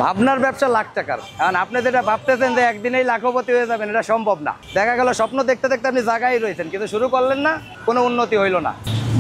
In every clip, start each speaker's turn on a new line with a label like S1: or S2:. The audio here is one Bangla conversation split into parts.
S1: ভাবনার ব্যবসা লাখ টাকার, কারণ আপনি যেটা ভাবতেছেন যে একদিনেই লাখপতি হয়ে যাবেন, এটা সম্ভব না। দেখা গেল স্বপ্ন দেখতে দেখতে আপনি জায়গায় রয়েছেন, কিন্তু শুরু করলেন না, কোনো উন্নতি হইল না।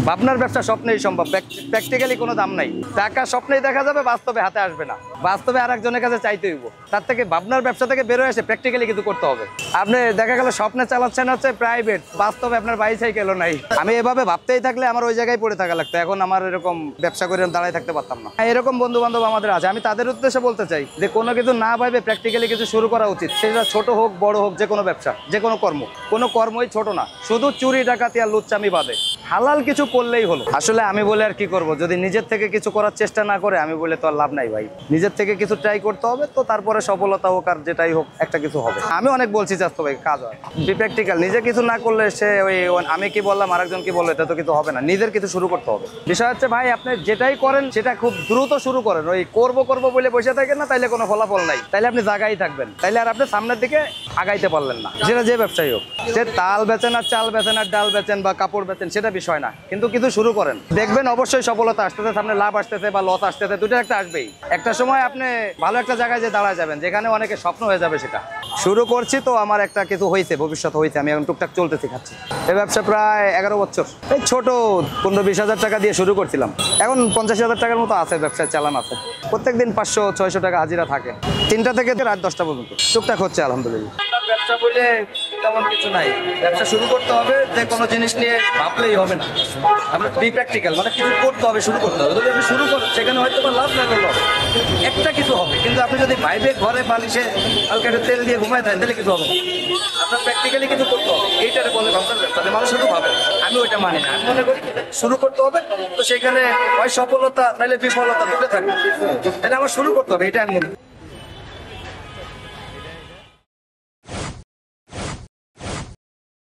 S1: ভাবনার ব্যবসা স্বপ্নেই সম্ভব, প্র্যাকটিক্যালি কোনো দাম নাই। টাকা স্বপ্নেই দেখা যাবে, বাস্তবে হাতে আসবে না, বাস্তবে আর একজনের কাছে চাইতে হইব। তার থেকে ভাবনার ব্যবসা থেকে বেরোয় এসে প্র্যাকটিক্যালি কিছু করতে হবে। আপনি দেখা গেল স্বপ্নে চালাচ্ছেন হচ্ছে প্রাইভেট, বাস্তবে আপনার বাইসাইকেলও নাই। আমি এভাবে ভাবতেই থাকলে আমার ওই জায়গায় পড়ে থাকা লাগতো, এখন আমার এরকম ব্যবসা করে দাঁড়ায় থাকতে পারতাম না। এরকম বন্ধু বান্ধব আমাদের আছে, আমি তাদের উদ্দেশ্যে বলতে চাই যে কোনো কিছু না ভাবে প্র্যাকটিক্যালি কিছু শুরু করা উচিত। সেটা ছোট হোক বড় হোক, যে কোনো ব্যবসা, যে কোনো কর্ম, কোনো কর্মই ছোট না, শুধু চুরি ডাকাতি আর লুচ্চামি বাদে হালাল কিছু করলেই হলো। আসলে আমি বলে আর কি করব, যদি নিজের থেকে কিছু করার চেষ্টা না করে আমি বলে তো আর লাভ নাই ভাই। নিজের থেকে কিছু ট্রাই করতে হবে, তো তারপরে সফলতা হোক আর যেটাই হোক একটা কিছু হবে। আমি অনেক বলছি চাস্তো ভাই, কাজ হয় বি প্র্যাকটিক্যাল। নিজে কিছু না করলে সে ওই আমি কি বললাম আরেকজন কি বললো, এটা তো কিছু হবে না। নিজের কিছু শুরু করতে হবে। বিষয় হচ্ছে ভাই, আপনি যেটাই করেন সেটা খুব দ্রুত শুরু করেন। ওই করবো করবো বলে বসে থাকেন না, তাইলে কোনো ফলাফল নাই, তাইলে আপনি জায়গায় থাকবেন, তাইলে আর আপনি সামনের দিকে আগাইতে পারলেন না। যেটা যে ব্যবসায়ী হোক, সে তাল বেচেন আর চাল বেচেন আর ডাল বেচেন বা কাপড় বেচেন, সেটা বিষয় না, কিন্তু কিছু শুরু করেন, দেখবেন অবশ্যই সফলতা আসতেছে, সামনে লাভ আসতেছে বা লস আসতেছে, দুটো একটা আসবেই। একটা সময় আপনি ভালো একটা জায়গায় যে দাঁড়ায় যাবেন, যেখানে অনেকে স্বপ্ন হয়ে যাবে। সেটা শুরু করছি তো আমার একটা কিছু হয়েছে, ভবিষ্যৎ হয়েছে, আমি এখন টুকটাক চলতে খাচ্ছি। এই ব্যবসা প্রায় 11 বছর। এই ছোট 15-20 হাজার টাকা দিয়ে শুরু করছিলাম, এখন 50,000 টাকার মতো আছে, ব্যবসায় চালান আছে। প্রত্যেকদিন 500-600 টাকা হাজিরা থাকে, 3টা থেকে রাত 10টা পর্যন্ত টুকটাক হচ্ছে আলহামদুলিল্লাহ। ব্যবসা বলে তেমন কিছু নাই, ব্যবসা শুরু করতে হবে, যে কোনো জিনিস নিয়ে ভাবলেই হবে না। আমরা বি প্র্যাকটিক্যাল, মানে কিছু করতে হবে, শুরু করতে হবে। যদি আপনি শুরু করেন, সেখানে হয়তো বা লাভ না করলেও একটা কিছু হবে, কিন্তু আপনি যদি ভাইবে ঘরে বালিশে হালকা একটু তেল দিয়ে ঘুমায় থাকেন, তাহলে কিছু হবে না। আপনার প্র্যাকটিক্যালি কিছু করতে হবে, এইটারে বলে ভাবনার ব্যবসা। মানুষ শুধু ভাবে, আমি ওইটা মানি না। আমি মনে করি শুরু করতে হবে, তো সেখানে হয় সফলতা নাহলে বিফলতা দূরে থাকবে, তাহলে আমার শুরু করতে হবে, এটা আমি মনে করি।